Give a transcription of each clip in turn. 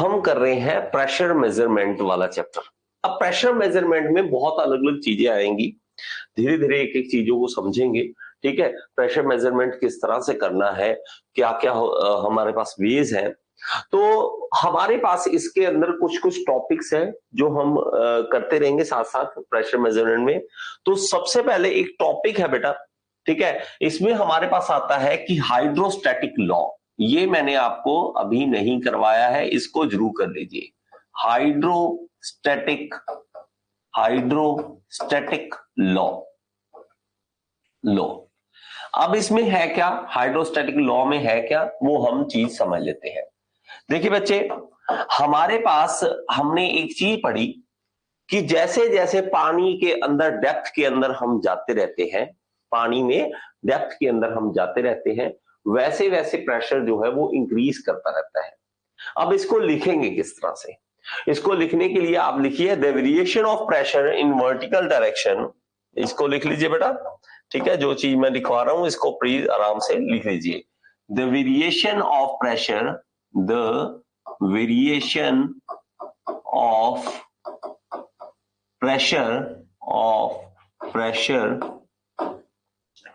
हम कर रहे हैं प्रेशर मेजरमेंट वाला चैप्टर। अब प्रेशर मेजरमेंट में बहुत अलग अलग चीजें आएंगी, धीरे धीरे एक एक चीजों को समझेंगे। ठीक है, प्रेशर मेजरमेंट किस तरह से करना है, क्या क्या हमारे पास वेज है। तो हमारे पास इसके अंदर कुछ कुछ टॉपिक्स हैं जो हम करते रहेंगे साथ साथ प्रेशर मेजरमेंट में। तो सबसे पहले एक टॉपिक है बेटा, ठीक है, इसमें हमारे पास आता है कि हाइड्रोस्टैटिक लॉ। ये मैंने आपको अभी नहीं करवाया है, इसको जरूर कर लीजिए। Hydrostatic hydrostatic law. अब इसमें है क्या, हाइड्रोस्टैटिक लॉ में है क्या, वो हम चीज समझ लेते हैं। देखिए बच्चे, हमारे पास हमने एक चीज पढ़ी कि जैसे जैसे पानी के अंदर डेप्थ के अंदर हम जाते रहते हैं, पानी में डेप्थ के अंदर हम जाते रहते हैं, वैसे वैसे प्रेशर जो है वो इंक्रीज करता रहता है। अब इसको लिखेंगे किस तरह से, इसको लिखने के लिए आप लिखिए the variation of pressure in vertical direction. इसको लिख लीजिए बेटा, ठीक है, जो चीज मैं लिखवा रहा हूं इसको प्लीज आराम से लिख लीजिए। The variation of pressure, the variation of pressure,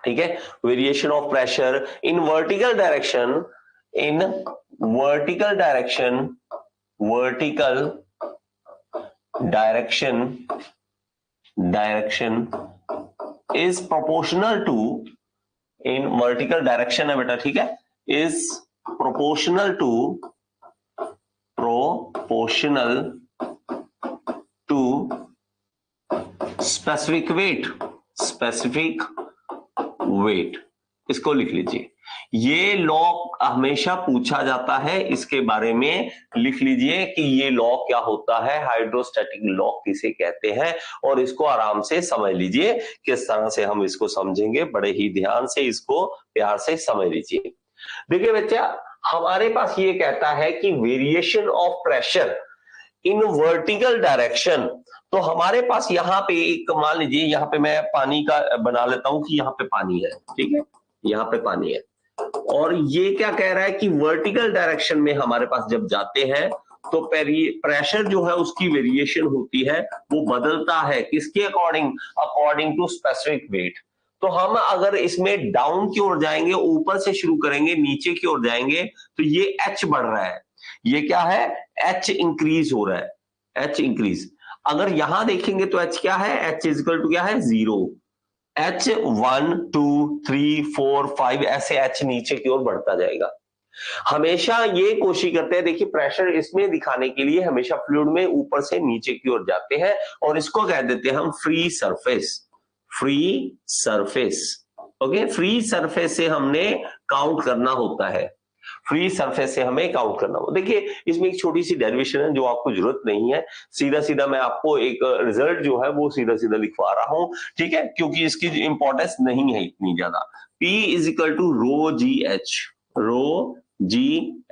ठीक है, variation of pressure in vertical direction, in vertical direction is proportional to, in vertical direction है बेटा, ठीक है, is proportional to specific weight. इसको लिख लीजिए। ये लॉ हमेशा पूछा जाता है, इसके बारे में लिख लीजिए कि ये लॉ क्या होता है, हाइड्रोस्टैटिक लॉ किसे कहते हैं, और इसको आराम से समझ लीजिए। किस तरह से हम इसको समझेंगे, बड़े ही ध्यान से इसको प्यार से समझ लीजिए। देखिए बच्चा, हमारे पास ये कहता है कि variation of pressure in vertical direction. तो हमारे पास यहाँ पे एक, मान लीजिए यहाँ पे मैं पानी का बना लेता हूं कि यहाँ पे पानी है, ठीक है, यहाँ पे पानी है, और ये क्या कह रहा है कि वर्टिकल डायरेक्शन में हमारे पास जब जाते हैं तो प्रेशर जो है उसकी वेरिएशन होती है, वो बदलता है किसके according, according to specific weight. तो हम अगर इसमें डाउन की ओर जाएंगे, ऊपर से शुरू करेंगे, नीचे की ओर जाएंगे, तो ये एच बढ़ रहा है, ये क्या है, एच इंक्रीज हो रहा है, एच इंक्रीज। अगर यहां देखेंगे तो एच क्या है, एच इजिकल टू क्या है, 0। एच 1 2 3 4 5 ऐसे एच नीचे की ओर बढ़ता जाएगा। हमेशा ये कोशिश करते हैं, देखिए प्रेशर इसमें दिखाने के लिए हमेशा फ्लूइड में ऊपर से नीचे की ओर जाते हैं, और इसको कह देते हैं हम free surface. Okay, free surface से हमने काउंट करना होता है, फ्री सरफेस से हमें काउंट करना हो। देखिए इसमें एक छोटी सी डेरिवेशन है जो आपको जरूरत नहीं है, सीधा सीधा मैं आपको एक रिजल्ट जो है वो सीधा सीधा लिखवा रहा हूं, ठीक है, क्योंकि इसकी इंपॉर्टेंस नहीं है इतनी ज्यादा। P is equal to rho G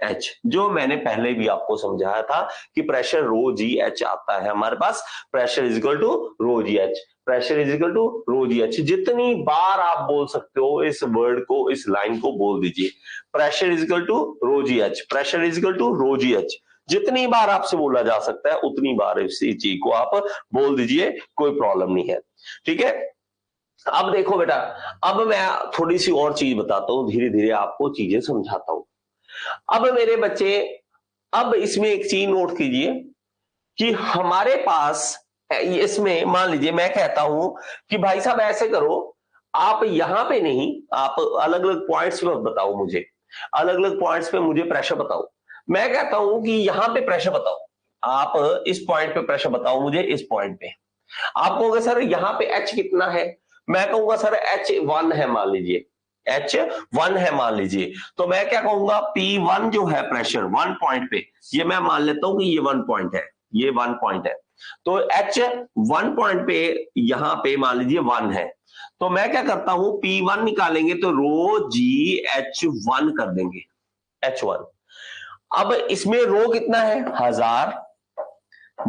H, जो मैंने पहले भी आपको समझाया था कि प्रेशर रो जी एच आता है हमारे पास। Pressure is equal to rho G H, pressure is equal to rho G H. जितनी बार आप बोल सकते हो इस वर्ड को, इस लाइन को बोल दीजिए, pressure is equal to rho G H, pressure is equal to rho G H. जितनी बार आपसे बोला जा सकता है उतनी बार इस चीज को आप बोल दीजिए, कोई प्रॉब्लम नहीं है, ठीक है। अब देखो बेटा, अब मैं थोड़ी सी और चीज बताता हूं, धीरे धीरे आपको चीजें समझाता हूं। अब मेरे बच्चे, अब इसमें एक चीज नोट कीजिए कि हमारे पास इसमें मान लीजिए मैं कहता हूं कि भाई साहब ऐसे करो, आप यहां पे नहीं, आप अलग अलग पॉइंट्स पे बताओ मुझे, अलग अलग पॉइंट्स पे मुझे प्रेशर बताओ। मैं कहता हूं कि यहां पे प्रेशर बताओ, आप इस पॉइंट पे प्रेशर बताओ मुझे, इस पॉइंट पे। आप कहोगे सर यहां पे एच कितना है, मैं कहूंगा सर H1 है, मान लीजिए H1 है मान लीजिए, तो मैं क्या कहूंगा, P1 जो है प्रेशर 1 पॉइंट पे, ये मैं मान लेता हूं कि ये 1 पॉइंट है, ये 1 पॉइंट है, तो H1 पॉइंट पे यहां पे मान लीजिए 1 है, तो मैं क्या करता हूं, P1 निकालेंगे तो रो जी H1 कर देंगे, H1। अब इसमें रो कितना है 1000,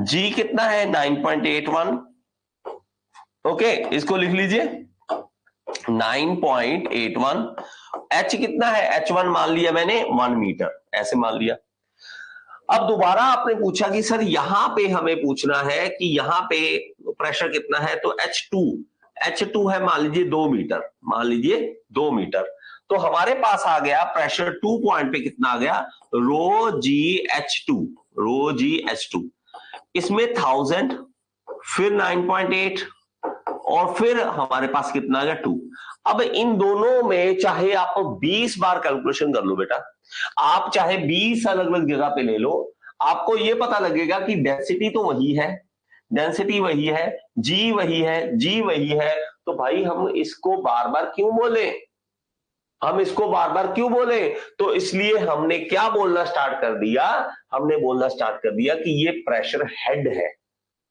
जी कितना है 9.81, ओके, इसको लिख लीजिए 9.81। एच कितना है, H1 मान लिया मैंने 1 मीटर, ऐसे मान लिया। अब दोबारा आपने पूछा कि सर यहां पे हमें पूछना है कि यहां पे प्रेशर कितना है, तो H2 है मान लीजिए 2 मीटर, मान लीजिए 2 मीटर। तो हमारे पास आ गया प्रेशर 2 पॉइंट पे कितना आ गया, ρgH2। इसमें 1000, फिर 9.8 और फिर हमारे पास कितना आ गया 2। अब इन दोनों में चाहे आप 20 बार कैलकुलेशन कर लो बेटा, आप चाहे 20 अलग अलग जगह पे ले लो, आपको ये पता लगेगा कि डेंसिटी तो वही है, डेंसिटी वही है, जी वही है, जी वही है। तो भाई हम इसको बार बार क्यों बोले, हम इसको बार बार क्यों बोले, तो इसलिए हमने क्या बोलना स्टार्ट कर दिया, हमने बोलना स्टार्ट कर दिया कि ये प्रेशर हेड है।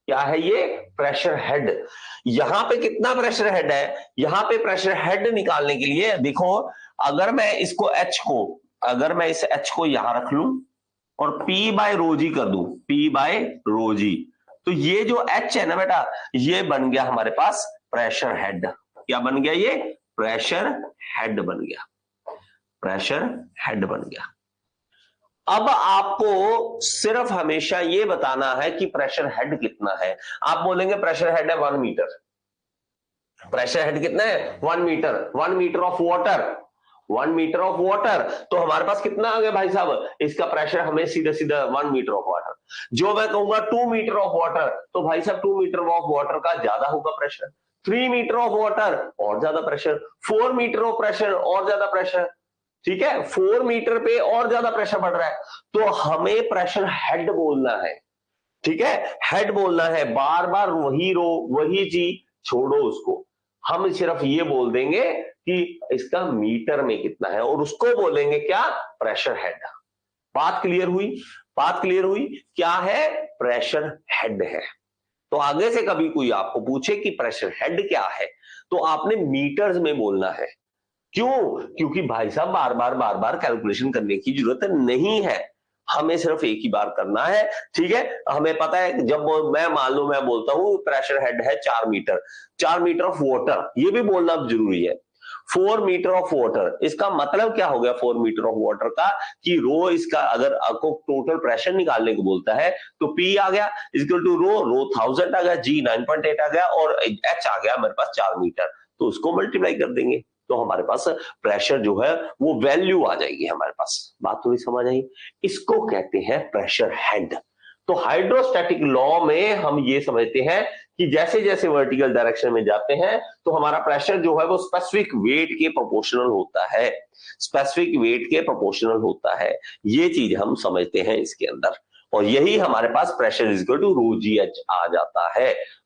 क्या है ये, प्रेशर हेड। यहां पे कितना प्रेशर हेड है, यहां पे प्रेशर हेड निकालने के लिए देखो, अगर मैं इसको H को, अगर मैं इस H को यहां रख लूं और P बाय रो जी कर दूं, P बाय रो जी, तो ये जो H है ना बेटा, ये बन गया हमारे पास प्रेशर हेड। क्या बन गया, ये प्रेशर हेड बन गया, प्रेशर हेड बन गया। अब आपको सिर्फ हमेशा ये बताना है कि प्रेशर हेड कितना है। आप बोलेंगे प्रेशर हेड है 1 मीटर, प्रेशर हेड कितना है 1 metre, 1 metre of water, 1 metre of water. तो हमारे पास कितना आ गया भाई साहब, इसका प्रेशर हमें सीधा सीधा 1 मीटर ऑफ वाटर। जो मैं कहूंगा 2 मीटर ऑफ वाटर, तो भाई साहब 2 मीटर ऑफ वाटर का ज्यादा होगा प्रेशर, 3 मीटर ऑफ वाटर और ज्यादा प्रेशर, 4 मीटर ऑफ प्रेशर और ज्यादा प्रेशर, ठीक है, 4 मीटर पे और ज्यादा प्रेशर बढ़ रहा है, तो हमें प्रेशर हेड बोलना है, ठीक है, हेड बोलना है। बार बार वही रो वही चीज छोड़ो उसको, हम सिर्फ ये बोल देंगे कि इसका मीटर में कितना है और उसको बोलेंगे क्या, प्रेशर हेड। बात क्लियर हुई, बात क्लियर हुई, क्या है, प्रेशर हेड है। तो आगे से कभी कोई आपको पूछे कि प्रेशर हेड क्या है, तो आपने मीटर्स में बोलना है। क्यों, क्योंकि भाई साहब बार बार कैलकुलेशन करने की जरूरत नहीं है, हमें सिर्फ एक ही बार करना है, ठीक है। हमें पता है जब मैं मान लो मैं बोलता हूं प्रेशर हेड है 4 मीटर, 4 मीटर ऑफ वाटर, ये भी बोलना जरूरी है, 4 मीटर ऑफ वाटर। इसका मतलब क्या हो गया 4 मीटर ऑफ वाटर का, कि रो इसका अगर आपको टोटल प्रेशर निकालने को बोलता है तो पी आ गया इक्वल टू रो 1000 आ गया, जी 9.8 आ गया और एच आ गया मेरे पास 4 मीटर, तो उसको मल्टीप्लाई कर देंगे तो हमारे पास प्रेशर जो है वो वैल्यू आ जाएगी हमारे पास। बात थोड़ी समझ आई, इसको कहते हैं प्रेशर हेड। तो हाइड्रोस्टैटिक लॉ में हम ये समझते हैं कि जैसे जैसे वर्टिकल डायरेक्शन में जाते हैं तो हमारा प्रेशर जो है वो स्पेसिफिक वेट के प्रोपोर्शनल होता है, स्पेसिफिक वेट के प्रोपोर्शनल होता है, ये चीज हम समझते हैं इसके अंदर, और यही हमारे पास pressure is equal to rho G H आ जाता है।